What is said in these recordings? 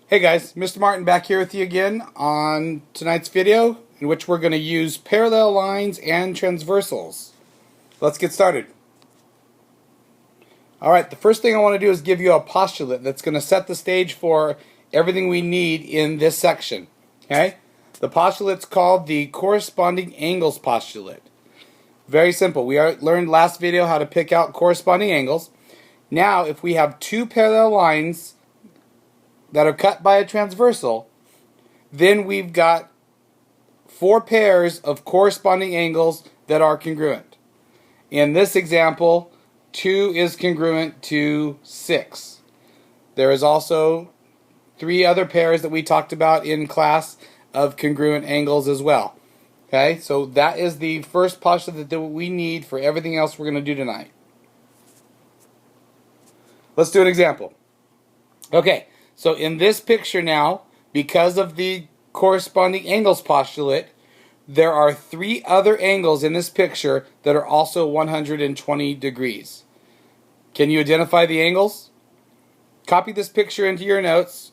Hey guys, Mr. Martin back here with you again on tonight's video in which we're going to use parallel lines and transversals. Let's get started. Alright, the first thing I want to do is give you a postulate that's going to set the stage for everything we need in this section. Okay? The postulate's called the corresponding angles postulate. Very simple. We learned last video how to pick out corresponding angles. Now, if we have two parallel lines that are cut by a transversal, then we've got four pairs of corresponding angles that are congruent. In this example, 2 is congruent to 6. There is also 3 other pairs that we talked about in class of congruent angles as well. Okay, so that is the first postulate that we need for everything else we're going to do tonight. Let's do an example. Okay, so in this picture now, because of the corresponding angles postulate, there are 3 other angles in this picture that are also 120 degrees. Can you identify the angles? Copy this picture into your notes,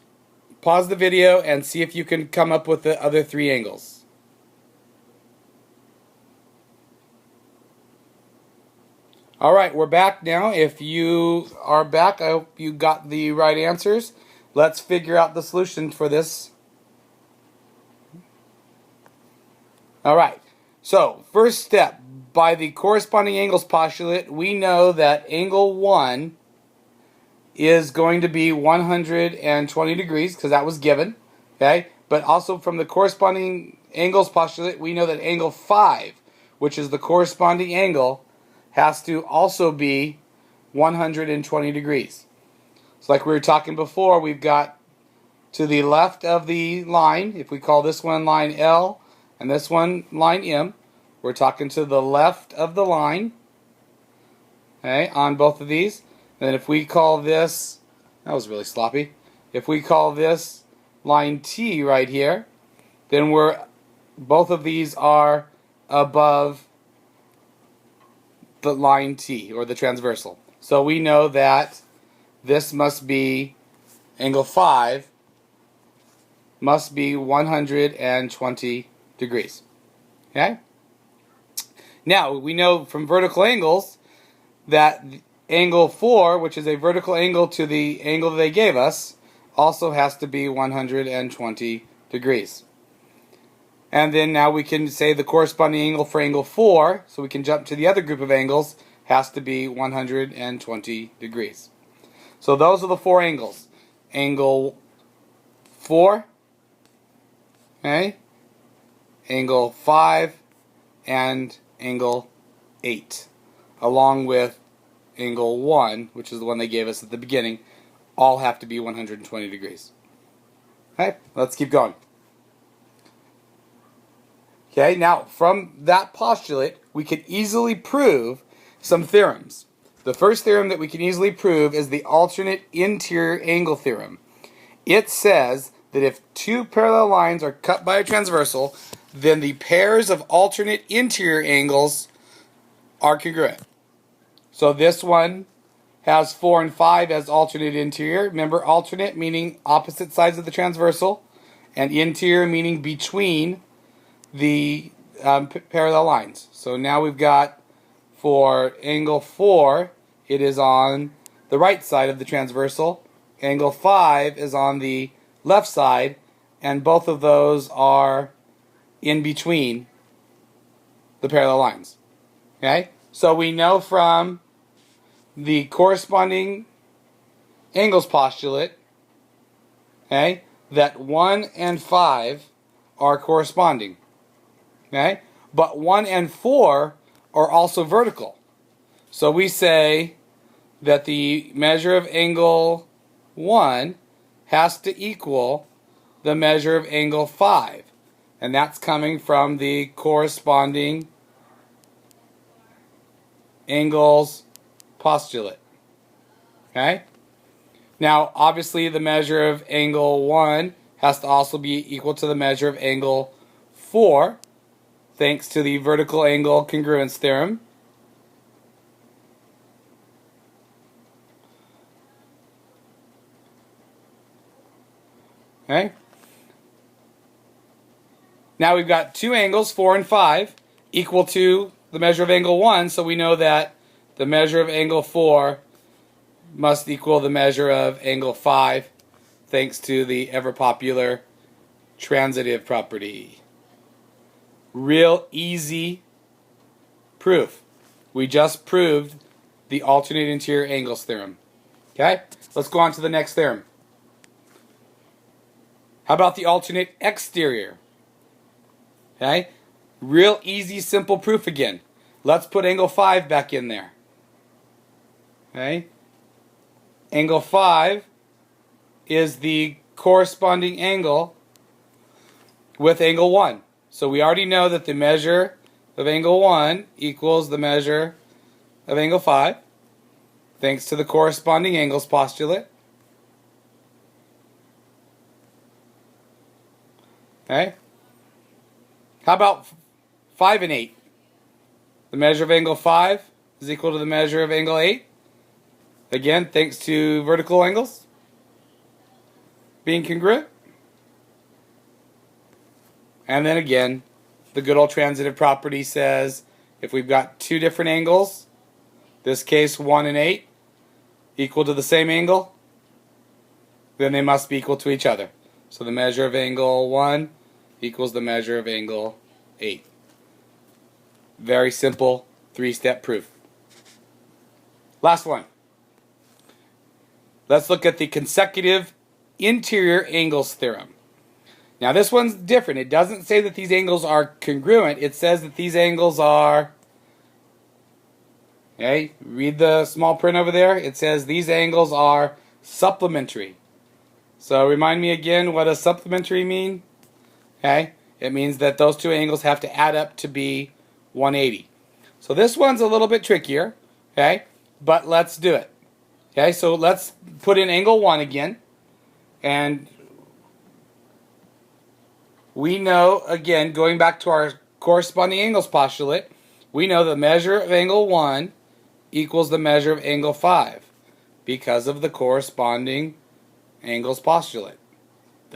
pause the video, and see if you can come up with the other 3 angles. Alright, we're back now. If you are back, I hope you got the right answers. Let's figure out the solution for this. Alright, so first step, by the corresponding angles postulate, we know that angle 1 is going to be 120 degrees, because that was given. Okay, but also from the corresponding angles postulate, we know that angle 5, which is the corresponding angle, has to also be 120 degrees. So like we were talking before, we've got to the left of the line, if we call this one line L and this one line M, we're talking to the left of the line, okay, on both of these. And then if we call this, that was really sloppy, if we call this line T right here, then both of these are above the line T, or the transversal. So we know that this must be, angle 5 must be 120 degrees. Okay? Now, we know from vertical angles that angle 4, which is a vertical angle to the angle that they gave us, also has to be 120 degrees. And then now we can say the corresponding angle for angle 4, so we can jump to the other group of angles, has to be 120 degrees. So those are the 4 angles. Angle 4, okay, angle 5, and angle 8, along with angle 1, which is the one they gave us at the beginning, all have to be 120 degrees. Okay, let's keep going. Okay, now from that postulate, we can easily prove some theorems. The first theorem that we can easily prove is the alternate interior angle theorem. It says that if 2 parallel lines are cut by a transversal, then the pairs of alternate interior angles are congruent. So this one has 4 and 5 as alternate interior. Remember, alternate meaning opposite sides of the transversal, and interior meaning between the parallel lines. So now we've got, for angle 4, it is on the right side of the transversal. Angle 5 is on the left side, and both of those are in between the parallel lines. Okay? So we know from the corresponding angles postulate, okay, that 1 and 5 are corresponding. Okay? But 1 and 4 are also vertical. So we say that the measure of angle 1 has to equal the measure of angle 5. And that's coming from the corresponding angles postulate. Okay? Now, obviously, the measure of angle 1 has to also be equal to the measure of angle 4, thanks to the vertical angle congruence theorem. Okay? Now we've got two angles, 4 and 5, equal to the measure of angle 1, so we know that the measure of angle 4 must equal the measure of angle 5, thanks to the ever-popular transitive property. Real easy proof. We just proved the alternate interior angles theorem. Okay? Let's go on to the next theorem. How about the alternate exterior? Okay? Real easy, simple proof again. Let's put angle 5 back in there. Okay? Angle 5 is the corresponding angle with angle 1. So we already know that the measure of angle 1 equals the measure of angle 5, thanks to the corresponding angles postulate. Okay? How about 5 and 8? The measure of angle 5 is equal to the measure of angle 8. Again, thanks to vertical angles being congruent. And then again, the good old transitive property says if we've got two different angles, this case 1 and 8, equal to the same angle, then they must be equal to each other. So the measure of angle 1 equals the measure of angle 8. Very simple three-step proof. Last one. Let's look at the consecutive interior angles theorem. Now this one's different. It doesn't say that these angles are congruent. It says that these angles are, okay, read the small print over there. It says these angles are supplementary. So remind me again, what does supplementary mean? Okay, it means that those two angles have to add up to be 180. So this one's a little bit trickier, okay, but let's do it. Okay, so let's put in angle 1 again, and we know, again, going back to our corresponding angles postulate, we know the measure of angle 1 equals the measure of angle 5 because of the corresponding angles postulate.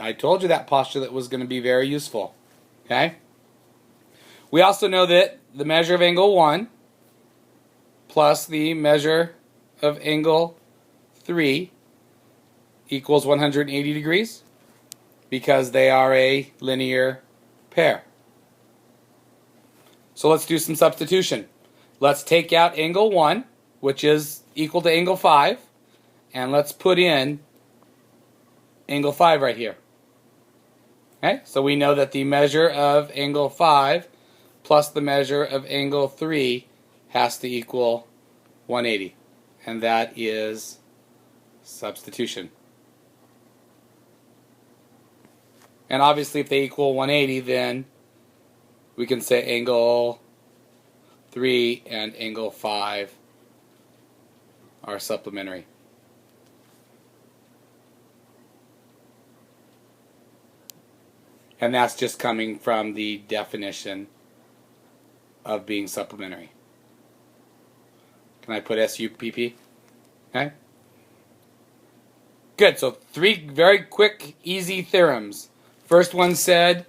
I told you that postulate was going to be very useful. Okay? We also know that the measure of angle 1 plus the measure of angle 3 equals 180 degrees because they are a linear pair. So let's do some substitution. Let's take out angle 1, which is equal to angle 5, and let's put in angle 5 right here. Okay, so we know that the measure of angle 5 plus the measure of angle 3 has to equal 180, and that is substitution. And obviously if they equal 180, then we can say angle 3 and angle 5 are supplementary. And that's just coming from the definition of being supplementary. Can I put SUPP? Okay. Good, so 3 very quick, easy theorems. First one said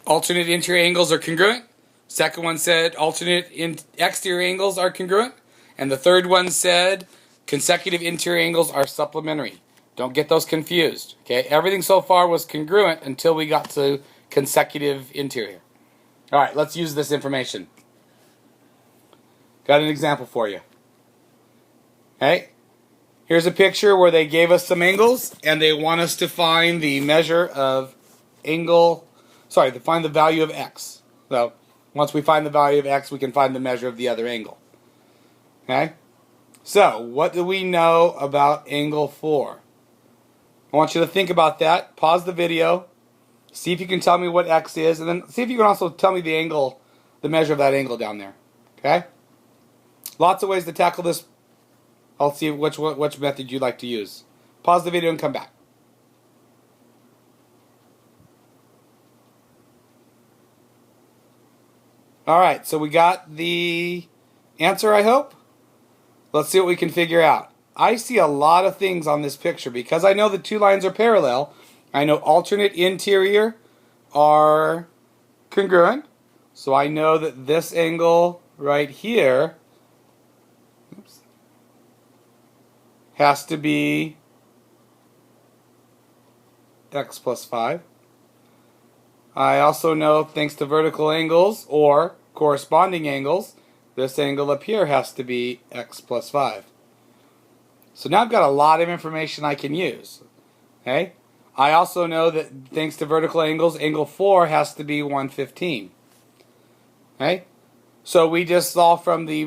alternate interior angles are congruent. Second one said alternate exterior angles are congruent. And the third one said consecutive interior angles are supplementary. Don't get those confused. Okay, everything so far was congruent until we got to consecutive interior. All right, let's use this information. Got an example for you. Okay, here's a picture where they gave us some angles and they want us to find the measure of to find the value of x. So once we find the value of x, we can find the measure of the other angle. Okay, so what do we know about angle 4? I want you to think about that. Pause the video. See if you can tell me what x is, and then see if you can also tell me the angle, the measure of that angle down there. Okay? Lots of ways to tackle this. I'll see which method you'd like to use. Pause the video and come back. Alright, so we got the answer, I hope. Let's see what we can figure out. I see a lot of things on this picture because I know the two lines are parallel. I know alternate interior are congruent. So I know that this angle right here has to be x plus 5. I also know, thanks to vertical angles or corresponding angles, this angle up here has to be x plus 5. So now I've got a lot of information I can use. Okay? I also know that thanks to vertical angles, angle 4 has to be 115. Okay? So we just saw from the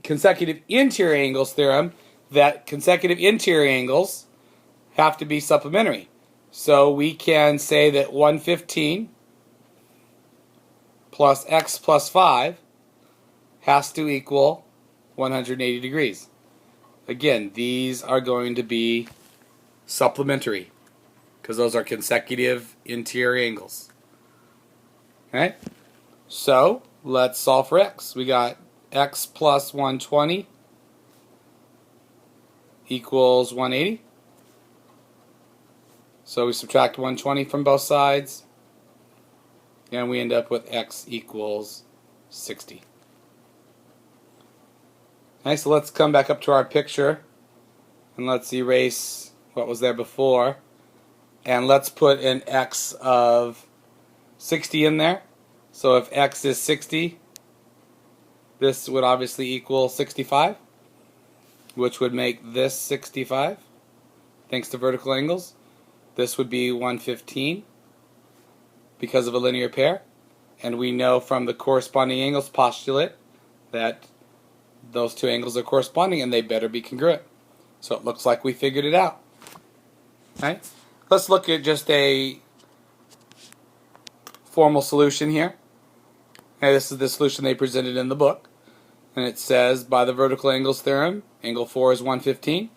consecutive interior angles theorem that consecutive interior angles have to be supplementary. So we can say that 115 plus x plus 5 has to equal 180 degrees. Again, these are going to be supplementary because those are consecutive interior angles. Okay? So let's solve for x. We got x plus 120 equals 180. So we subtract 120 from both sides, and we end up with x equals 60. Okay, so let's come back up to our picture, and let's erase what was there before, and let's put an x of 60 in there. So if x is 60, this would obviously equal 65, which would make this 65, thanks to vertical angles. This would be 115 because of a linear pair. And we know from the corresponding angles postulate that those two angles are corresponding and they better be congruent. So it looks like we figured it out. Okay? Let's look at just a formal solution here. Okay, this is the solution they presented in the book. And it says, by the vertical angles theorem, angle 4 is 115.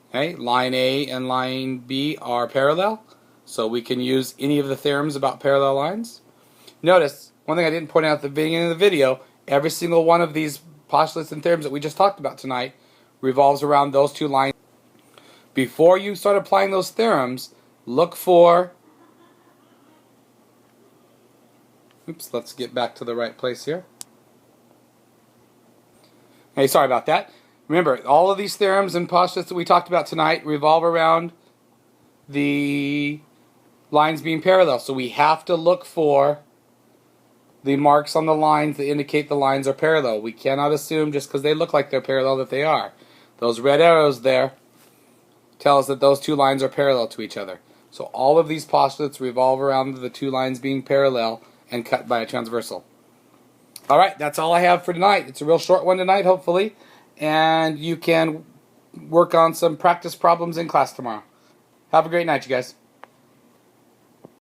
Okay, line A and line B are parallel, so we can use any of the theorems about parallel lines. Notice, one thing I didn't point out at the beginning of the video, every single one of these postulates and theorems that we just talked about tonight revolves around those two lines. Before you start applying those theorems, look for... Oops, let's get back to the right place here. Hey, sorry about that. Remember, all of these theorems and postulates that we talked about tonight revolve around the lines being parallel. So we have to look for the marks on the lines that indicate the lines are parallel. We cannot assume just because they look like they're parallel that they are. Those red arrows there tell us that those two lines are parallel to each other. So all of these postulates revolve around the two lines being parallel and cut by a transversal. Alright, that's all I have for tonight. It's a real short one tonight, hopefully. And you can work on some practice problems in class tomorrow. Have a great night, you guys.